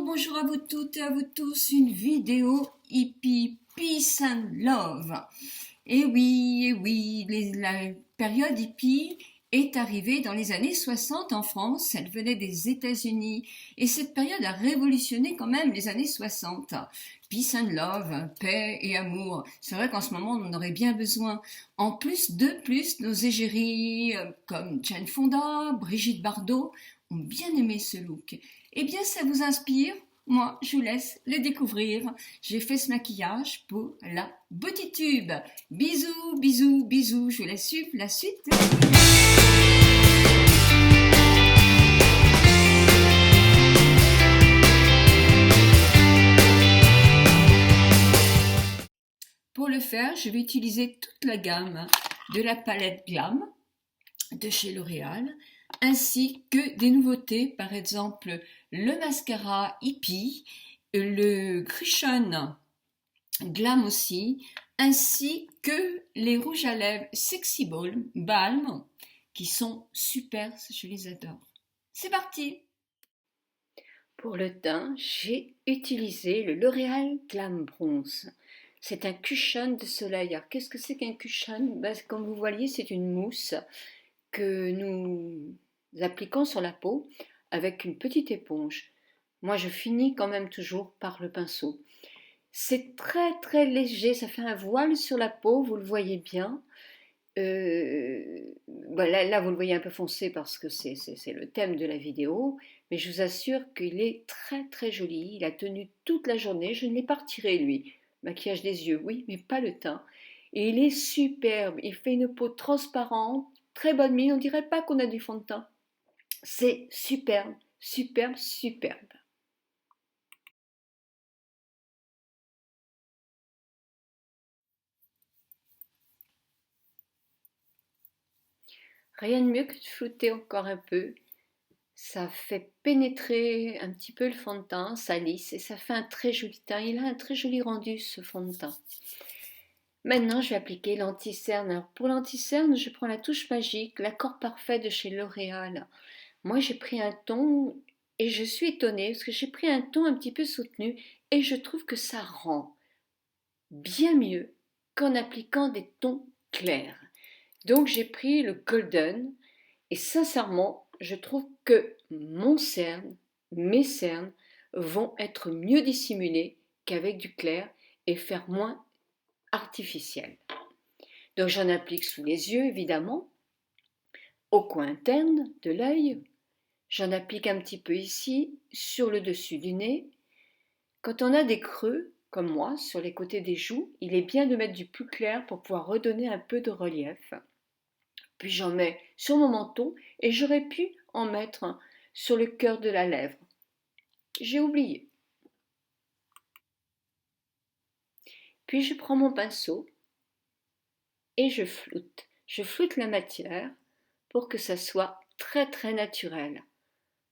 Bonjour à vous toutes et à vous tous, une vidéo hippie, peace and love. Et oui, la période hippie est arrivée dans les années 60 en France, elle venait des États-Unis et cette période a révolutionné quand même les années 60. Peace and love, paix et amour. C'est vrai qu'en ce moment on en aurait bien besoin. En plus, nos égéries comme Jane Fonda, Brigitte Bardot ont bien aimé ce look. Eh bien, ça vous inspire? Moi, je vous laisse le découvrir. J'ai fait ce maquillage pour la Beauty-Tube. Bisous, bisous, bisous. Je vous laisse suivre la suite. Pour le faire, je vais utiliser toute la gamme de la palette Glam de chez L'Oréal, ainsi que des nouveautés, par exemple le mascara Hippie, le Crushon Glam aussi, ainsi que les rouges à lèvres Sexy Balm, qui sont super, je les adore. C'est parti! Pour le teint, j'ai utilisé le L'Oréal Glam Bronze. C'est un cushion de soleil. Alors, qu'est-ce que c'est qu'un cushion? Comme vous voyez, c'est une mousse que nous appliquons sur la peau avec une petite éponge. Moi, je finis quand même toujours par le pinceau. C'est très très léger, ça fait un voile sur la peau, vous le voyez bien. Là, vous le voyez un peu foncé parce que c'est le thème de la vidéo, mais je vous assure qu'il est très très joli. Il a tenu toute la journée, je ne l'ai pas retiré lui. Maquillage des yeux, oui, mais pas le teint. Et il est superbe, il fait une peau transparente, très bonne mine, on dirait pas qu'on a du fond de teint. C'est superbe, superbe, superbe. Rien de mieux que de flouter encore un peu. Ça fait pénétrer un petit peu le fond de teint, ça lisse et ça fait un très joli teint. Il a un très joli rendu ce fond de teint. Maintenant, je vais appliquer l'anti-cerne. Alors pour l'anti-cerne, je prends la touche magique, l'accord parfait de chez L'Oréal. Moi, j'ai pris un ton et je suis étonnée parce que j'ai pris un ton un petit peu soutenu et je trouve que ça rend bien mieux qu'en appliquant des tons clairs. Donc j'ai pris le golden et sincèrement, je trouve que mes cernes vont être mieux dissimulées qu'avec du clair et faire moins artificiel. Donc j'en applique sous les yeux évidemment, au coin interne de l'œil, j'en applique un petit peu ici, sur le dessus du nez. Quand on a des creux, comme moi, sur les côtés des joues, il est bien de mettre du plus clair pour pouvoir redonner un peu de relief. Puis j'en mets sur mon menton et j'aurais pu en mettre sur le cœur de la lèvre. J'ai oublié. Puis je prends mon pinceau et je floute. Je floute la matière pour que ça soit très très naturel.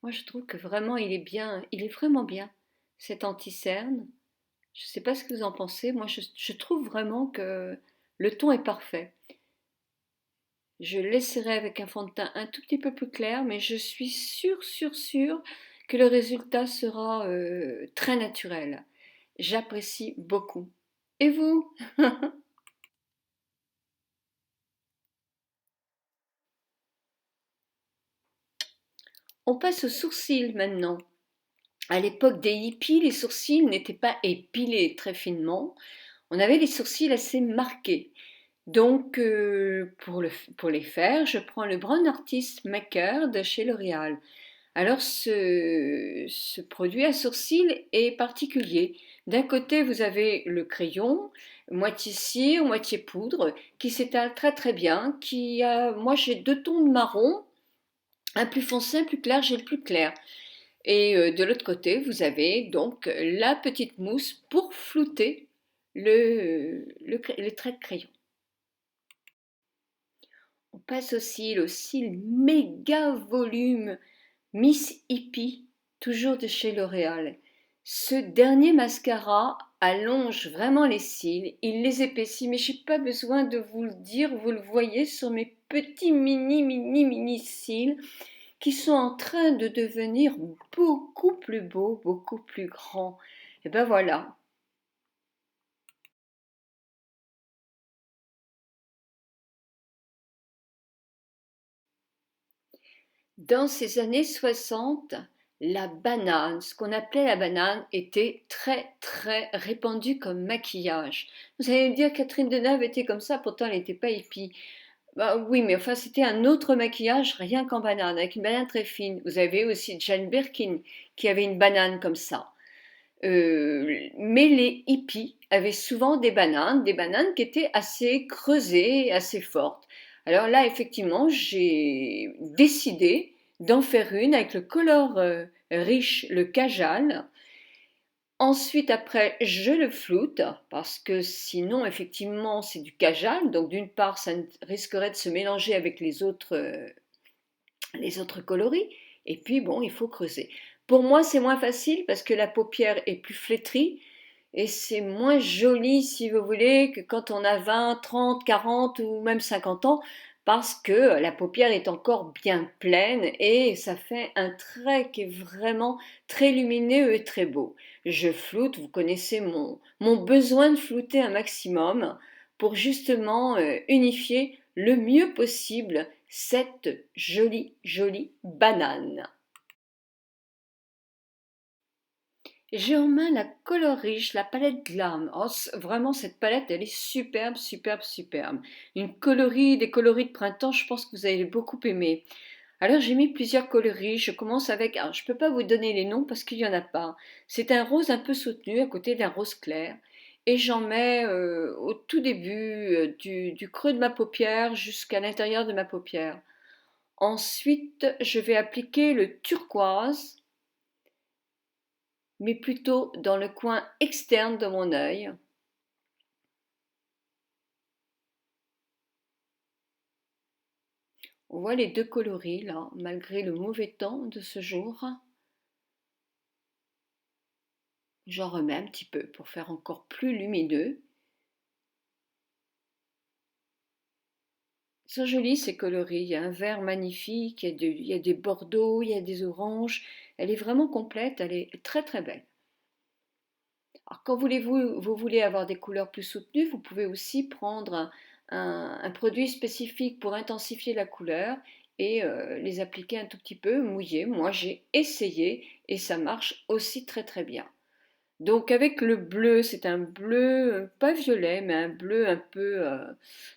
Moi je trouve que vraiment il est vraiment bien cet anti-cerne. Je ne sais pas ce que vous en pensez, moi je trouve vraiment que le ton est parfait. Je laisserai avec un fond de teint un tout petit peu plus clair, mais je suis sûre que le résultat sera très naturel. J'apprécie beaucoup. Et vous? On passe aux sourcils maintenant. À l'époque des hippies, les sourcils n'étaient pas épilés très finement. On avait les sourcils assez marqués. Donc, pour les faire, je prends le Brown Artist Maker de chez L'Oréal. Alors, ce produit à sourcils est particulier. D'un côté, vous avez le crayon, moitié cire, moitié poudre, qui s'étale très très bien. Moi, j'ai deux tons de marron, un plus foncé, un plus clair, j'ai le plus clair. Et de l'autre côté, vous avez donc la petite mousse pour flouter le trait de crayon. On passe au cils méga volume Miss Hippie, toujours de chez L'Oréal. Ce dernier mascara allonge vraiment les cils, il les épaissit, mais je n'ai pas besoin de vous le dire, vous le voyez sur mes petits mini cils qui sont en train de devenir beaucoup plus beaux, beaucoup plus grands. Et ben voilà. Dans ces années 60, la banane, ce qu'on appelait la banane, était très très répandue comme maquillage. Vous allez me dire, Catherine Deneuve était comme ça, pourtant elle n'était pas hippie. Bah oui, mais enfin c'était un autre maquillage rien qu'en banane, avec une banane très fine. Vous avez aussi Jane Birkin qui avait une banane comme ça. Mais les hippies avaient souvent des bananes qui étaient assez creusées, assez fortes. Alors là, effectivement, j'ai décidé d'en faire une avec le color riche, le kajal. Ensuite, après, je le floute parce que sinon, effectivement, c'est du kajal. Donc, d'une part, ça risquerait de se mélanger avec les autres coloris. Et puis, bon, il faut creuser. Pour moi, c'est moins facile parce que la paupière est plus flétrie et c'est moins joli, si vous voulez, que quand on a 20, 30, 40 ou même 50 ans parce que la paupière est encore bien pleine et ça fait un trait qui est vraiment très lumineux et très beau. Je floute, vous connaissez mon besoin de flouter un maximum pour justement unifier le mieux possible cette jolie, jolie banane. J'ai en main la Colorige, la palette Glam. Oh, vraiment, cette palette, elle est superbe, superbe, superbe. Une coloris, des coloris de printemps, je pense que vous allez beaucoup aimer. Alors, j'ai mis plusieurs coloris. Je commence avec, alors, je ne peux pas vous donner les noms parce qu'il n'y en a pas. C'est un rose un peu soutenu à côté d'un rose clair. Et j'en mets au tout début du creux de ma paupière jusqu'à l'intérieur de ma paupière. Ensuite, je vais appliquer le turquoise, mais plutôt dans le coin externe de mon œil. On voit les deux coloris là, malgré le mauvais temps de ce jour. J'en remets un petit peu pour faire encore plus lumineux. Ils sont jolis ces coloris, il y a un vert magnifique, il y a des bordeaux, il y a des oranges. Elle est vraiment complète, elle est très très belle. Alors, quand vous voulez avoir des couleurs plus soutenues, vous pouvez aussi prendre un produit spécifique pour intensifier la couleur et les appliquer un tout petit peu, mouiller. Moi, j'ai essayé et ça marche aussi très très bien. Donc avec le bleu, c'est un bleu pas violet, mais un bleu un peu,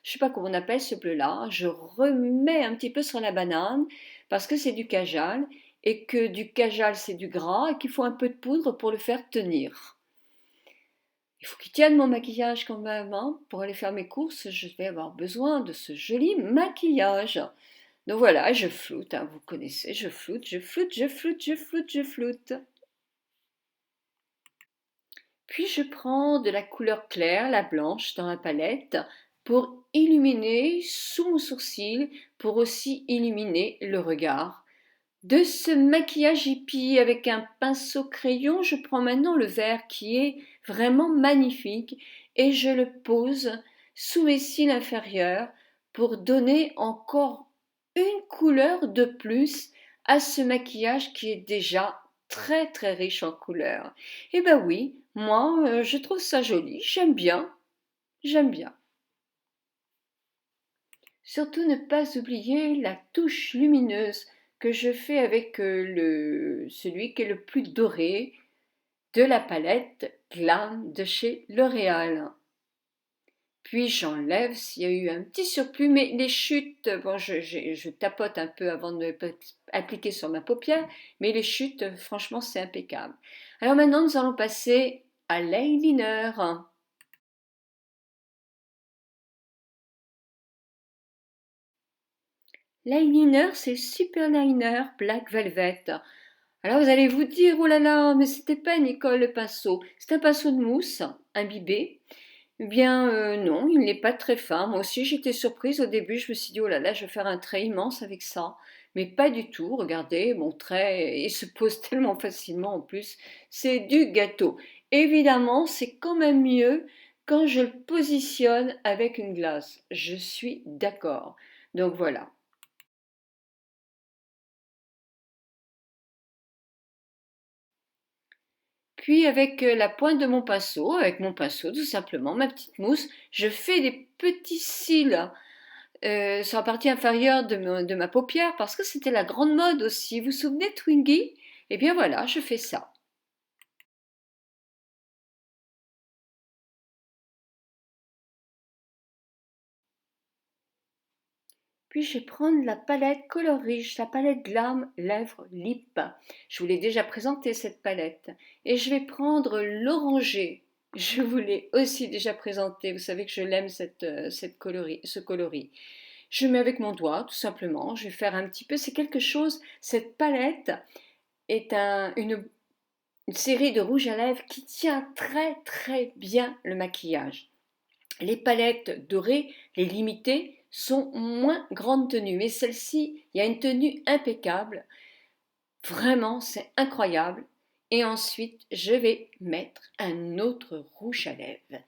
je sais pas comment on appelle ce bleu-là. Je remets un petit peu sur la banane parce que c'est du kajal et que du kajal c'est du gras et qu'il faut un peu de poudre pour le faire tenir. Il faut qu'il tienne mon maquillage quand même, hein. Pour aller faire mes courses, je vais avoir besoin de ce joli maquillage. Donc voilà, je floute, hein, vous connaissez, je floute, je floute, je floute, je floute, je floute. Puis je prends de la couleur claire, la blanche, dans la palette pour illuminer sous mon sourcil, pour aussi illuminer le regard. De ce maquillage hippie avec un pinceau crayon, je prends maintenant le vert qui est vraiment magnifique et je le pose sous mes cils inférieurs pour donner encore une couleur de plus à ce maquillage qui est déjà très très riche en couleurs. Eh ben oui, moi je trouve ça joli, j'aime bien, j'aime bien. Surtout ne pas oublier la touche lumineuse que je fais avec celui qui est le plus doré de la palette Glam de chez L'Oréal. Puis j'enlève s'il y a eu un petit surplus, mais les chutes, bon, je tapote un peu avant de appliquer sur ma paupière, mais les chutes, franchement, c'est impeccable. Alors maintenant, nous allons passer à l'eyeliner. L'eyeliner, c'est Super Liner Black Velvet. Alors vous allez vous dire, oh là là, mais c'était pas Nicole le pinceau, c'est un pinceau de mousse imbibé. Eh bien non, il n'est pas très fin. Moi aussi j'étais surprise au début, je me suis dit, oh là là, je vais faire un trait immense avec ça. Mais pas du tout, regardez, mon trait, il se pose tellement facilement en plus, c'est du gâteau. Évidemment, c'est quand même mieux quand je le positionne avec une glace. Je suis d'accord. Donc voilà. Puis avec la pointe de mon pinceau, avec mon pinceau tout simplement, ma petite mousse, je fais des petits cils sur la partie inférieure de ma paupière parce que c'était la grande mode aussi. Vous vous souvenez de Twingie? Eh bien voilà, je fais ça. Puis je vais prendre la palette Color Riche, la palette Glam Lèvres Lip. Je vous l'ai déjà présenté cette palette. Et je vais prendre l'orangé. Je vous l'ai aussi déjà présenté. Vous savez que je l'aime ce coloris. Je mets avec mon doigt tout simplement. Je vais faire un petit peu. C'est quelque chose. Cette palette est une série de rouges à lèvres qui tient très très bien le maquillage. Les palettes dorées, les limitées, sont moins grande tenue, mais celle-ci, il y a une tenue impeccable. Vraiment, c'est incroyable. Et ensuite, je vais mettre un autre rouge à lèvres.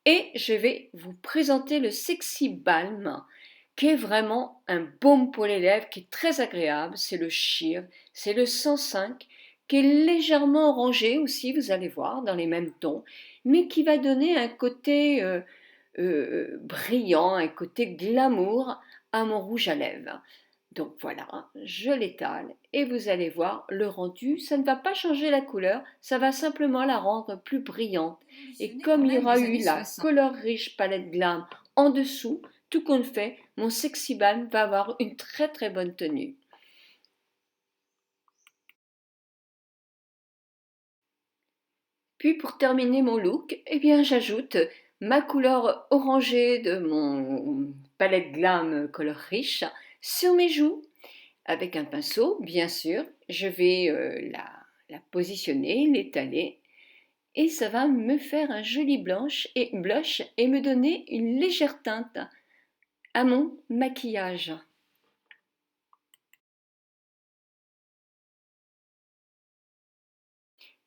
Et je vais vous présenter le Sexy Balm, qui est vraiment un baume pour les lèvres, qui est très agréable. C'est le Sheer, c'est le 105, qui est légèrement orangé aussi, vous allez voir, dans les mêmes tons, mais qui va donner un côté brillant, un côté glamour à mon rouge à lèvres. Donc voilà, je l'étale et vous allez voir le rendu, ça ne va pas changer la couleur, ça va simplement la rendre plus brillante. Et comme il y aura eu la Color Riche Palette Glam en dessous, tout compte fait, mon Sexy Balm va avoir une très très bonne tenue. Puis pour terminer mon look, eh bien j'ajoute ma couleur orangée de mon palette Glam Color Riche sur mes joues avec un pinceau, bien sûr. Je vais la positionner, l'étaler et ça va me faire un joli blush et me donner une légère teinte à mon maquillage.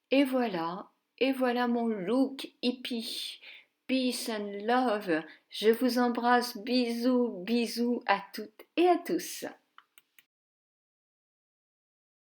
Et voilà mon look hippie. Peace and love. Je vous embrasse. Bisous, bisous à toutes et à tous.